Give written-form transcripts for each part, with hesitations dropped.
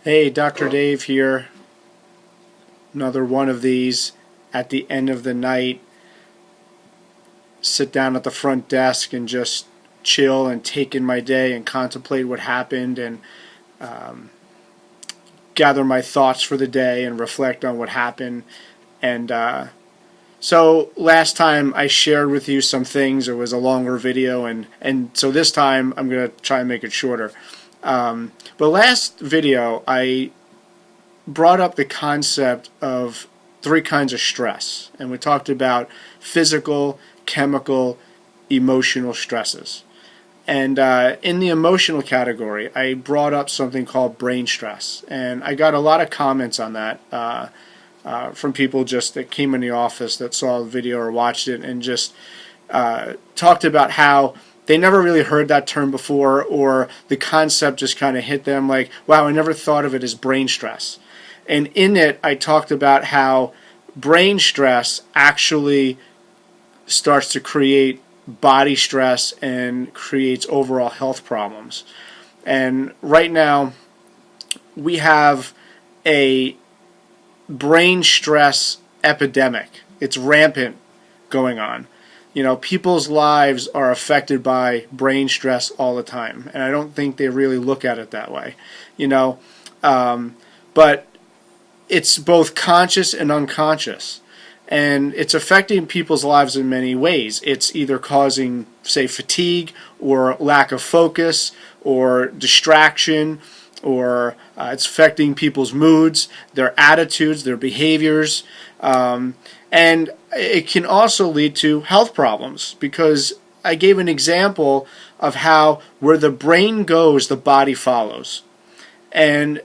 Hey, Dr. Dave here. Another one of these at the end of the night. Sit down at the front desk and just chill and take in my day and contemplate what happened and um, gather my thoughts for the day and reflect on what happened. And so last time I shared with you some things. It was a longer video, and so this time I'm going to try and make it shorter. But last video I brought up the concept of three kinds of stress, and we talked about physical, chemical, emotional stresses. And in the emotional category, I brought up something called brain stress, and I got a lot of comments on that from people just that came in the office that saw the video or watched it and just talked about how they never really heard that term before, or the concept just kind of hit them like, wow, I never thought of it as brain stress. And in it, I talked about how brain stress actually starts to create body stress and creates overall health problems. And right now, we have a brain stress epidemic. It's rampant going on. You know, people's lives are affected by brain stress all the time, and I don't think they really look at it that way. You know, but it's both conscious and unconscious, and it's affecting people's lives in many ways. It's either causing, say, fatigue or lack of focus or distraction, or it's affecting people's moods, their attitudes, their behaviors, and it can also lead to health problems, because I gave an example of how where the brain goes, the body follows. And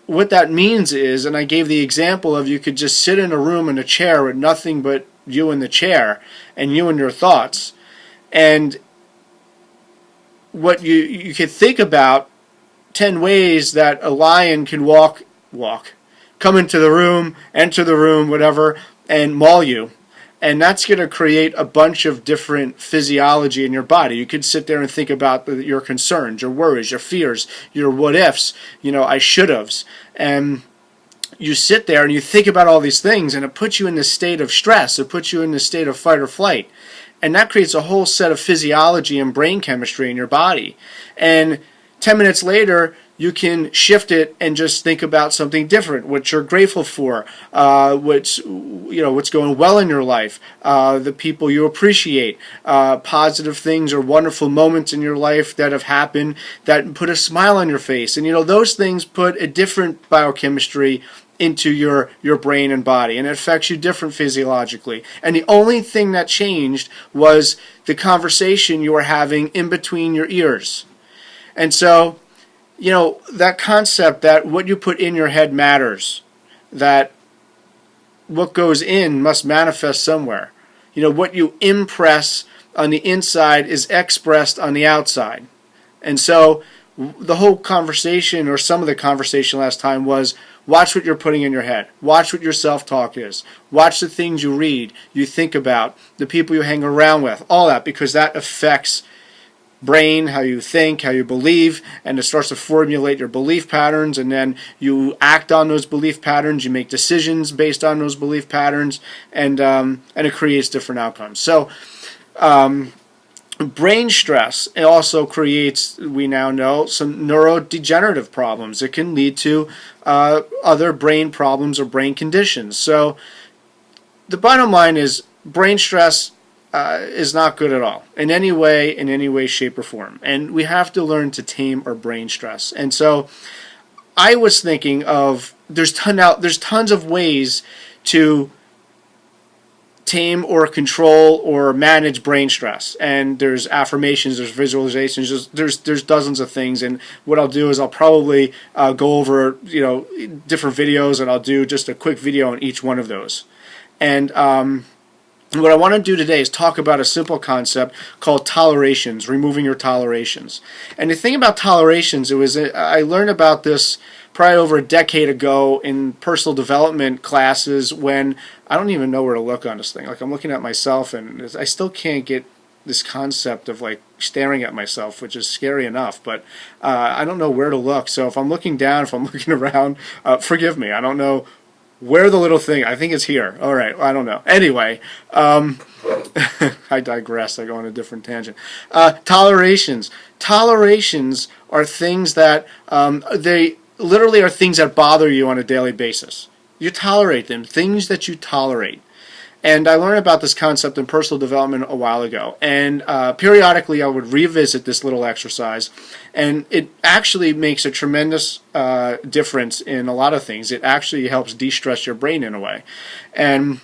what that means is, and I gave the example of, you could just sit in a room in a chair with nothing but you in the chair and you and your thoughts. And what you could think about 10 ways that a lion can come into the room, enter the room, whatever, and maul you. And that's going to create a bunch of different physiology in your body. You could sit there and think about your concerns, your worries, your fears, your what ifs, I should haves. And you sit there and you think about all these things, and it puts you in this state of stress. It puts you in this state of fight or flight. And that creates a whole set of physiology and brain chemistry in your body. And 10 minutes later, you can shift it and just think about something different, what you're grateful for, what's going well in your life, the people you appreciate, positive things or wonderful moments in your life that have happened that put a smile on your face. And those things put a different biochemistry into your brain and body, and it affects you different physiologically. And the only thing that changed was the conversation you were having in between your ears. And so, that concept that what you put in your head matters, that what goes in must manifest somewhere. What you impress on the inside is expressed on the outside. And so the whole conversation, or some of the conversation last time, was watch what you're putting in your head. Watch what your self-talk is. Watch the things you read, you think about, the people you hang around with, all that, because that affects brain, how you think, how you believe, and it starts to formulate your belief patterns, and then you act on those belief patterns, you make decisions based on those belief patterns, and it creates different outcomes. So brain stress, it also creates, we now know, some neurodegenerative problems. It can lead to other brain problems or brain conditions. So the bottom line is, brain stress is not good at all in any way, shape, or form. And we have to learn to tame our brain stress. And so I was thinking of, there's tons of ways to tame or control or manage brain stress. And there's affirmations, there's visualizations, there's dozens of things. And what I'll do is I'll probably go over different videos, and I'll do just a quick video on each one of those. And what I want to do today is talk about a simple concept called tolerations, removing your tolerations. And the thing about tolerations, I learned about this probably over a decade ago in personal development classes, when I don't even know where to look on this thing. Like, I'm looking at myself and I still can't get this concept of like staring at myself, which is scary enough, but I don't know where to look. So if I'm looking down, if I'm looking around, forgive me. I don't know where the little thing, I think it's here. All right, I don't know. Anyway, I digress. I go on a different tangent. Tolerations. Tolerations are things that, they literally are things that bother you on a daily basis. You tolerate them, things that you tolerate. And I learned about this concept in personal development a while ago. And periodically I would revisit this little exercise. And it actually makes a tremendous difference in a lot of things. It actually helps de-stress your brain in a way. And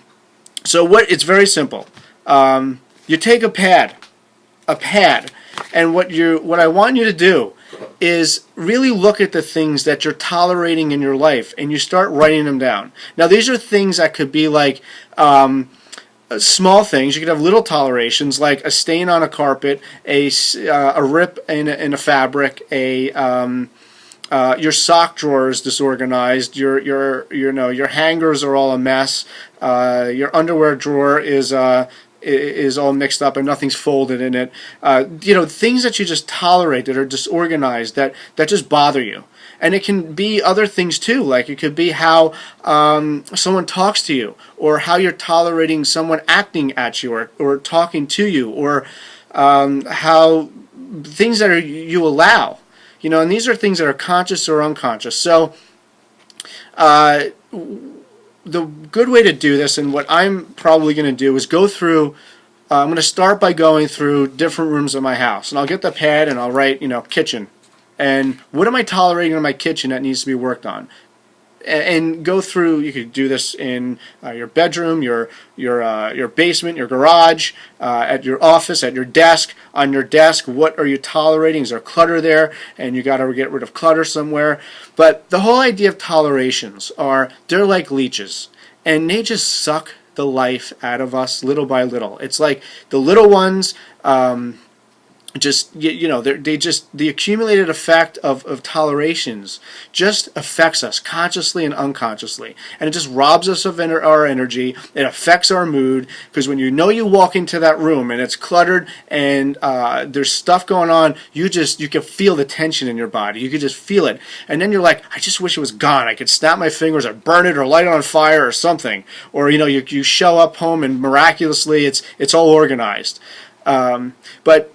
so it's very simple. You take a pad, and what I want you to do is really look at the things that you're tolerating in your life, and you start writing them down. Now, these are things that could be like small things. You could have little tolerations, like a stain on a carpet, a rip in a fabric, your sock drawer is disorganized, your hangers are all a mess, your underwear drawer is all mixed up and nothing's folded in it. Things that you just tolerate that are disorganized, that just bother you. And it can be other things too, like it could be how someone talks to you, or how you're tolerating someone acting at you or talking to you, or how things that you allow. And these are things that are conscious or unconscious. So the good way to do this, and what I'm probably going to do, is go through, I'm going to start by going through different rooms of my house. And I'll get the pad and I'll write, kitchen. And what am I tolerating in my kitchen that needs to be worked on? And go through, you could do this in your bedroom, your basement, your garage, at your office, at your desk. On your desk, what are you tolerating? Is there clutter there? And you got to get rid of clutter somewhere. But the whole idea of tolerations they're like leeches, and they just suck the life out of us little by little. It's like the little ones. The accumulated effect of tolerations just affects us consciously and unconsciously, and it just robs us of our energy. It affects our mood, because when you walk into that room and it's cluttered and there's stuff going on, you can feel the tension in your body. You can just feel it, and then you're like, I just wish it was gone. I could snap my fingers or burn it or light it on fire or something. Or you show up home and miraculously it's all organized. But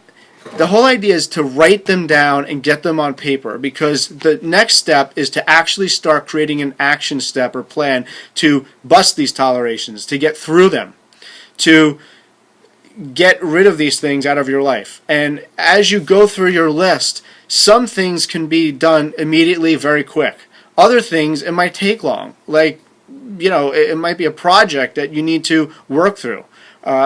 the whole idea is to write them down and get them on paper, because the next step is to actually start creating an action step or plan to bust these tolerations, to get through them, to get rid of these things out of your life. And as you go through your list, some things can be done immediately, very quick. Other things, it might take long. Like, it might be a project that you need to work through.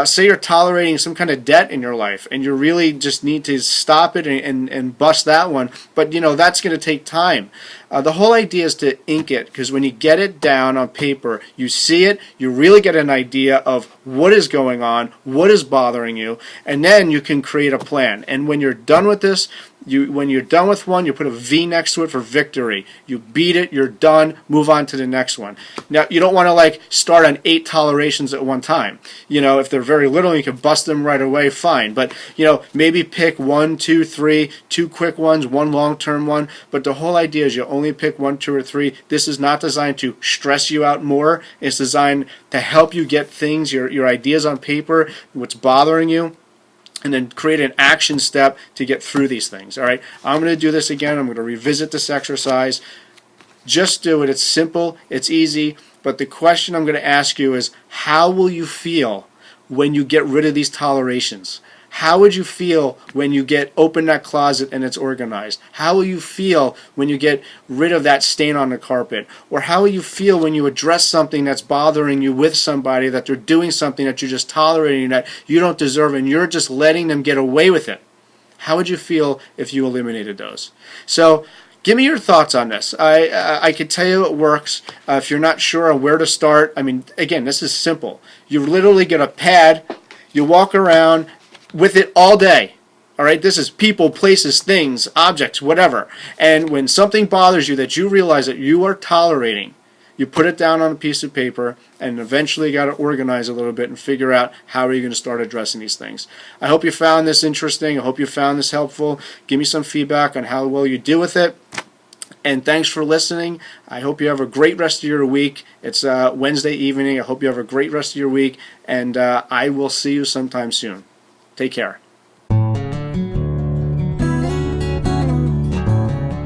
Say you're tolerating some kind of debt in your life, and you really just need to stop it and bust that one, but that's going to take time. The whole idea is to ink it, because when you get it down on paper, you see it, you really get an idea of what is going on, what is bothering you, and then you can create a plan. And when you're done with this, when you're done with one, you put a V next to it for victory. You beat it, you're done, move on to the next one. Now, you don't want to start on 8 tolerations at one time. If they're very little, you can bust them right away, fine. But, maybe pick 1, 2, 3, 2 quick ones, 1 long-term one. But the whole idea is you only pick 1, 2, or 3. This is not designed to stress you out more. It's designed to help you get things, your ideas on paper, what's bothering you, and then create an action step to get through these things. All right, I'm going to do this again. I'm going to revisit this exercise. Just do it. It's simple. It's easy. But the question I'm going to ask you is, how will you feel when you get rid of these tolerations? How would you feel when you open that closet and it's organized? How will you feel when you get rid of that stain on the carpet? Or how will you feel when you address something that's bothering you with somebody, that they're doing something that you're just tolerating that you don't deserve, and you're just letting them get away with it? How would you feel if you eliminated those? So give me your thoughts on this. I could tell you it works. If you're not sure on where to start, again, this is simple. You literally get a pad, you walk around with it all day. All right, this is people, places, things, objects, whatever. And when something bothers you that you realize that you are tolerating, You put it down on a piece of paper, and eventually you got to organize a little bit and figure out how are you going to start addressing these things. I hope you found this interesting. I hope you found this helpful. Give me some feedback on how well you deal with it. And thanks for listening. I hope you have a great rest of your week. It's Wednesday evening. I hope you have a great rest of your week. And I will see you sometime soon. Take care.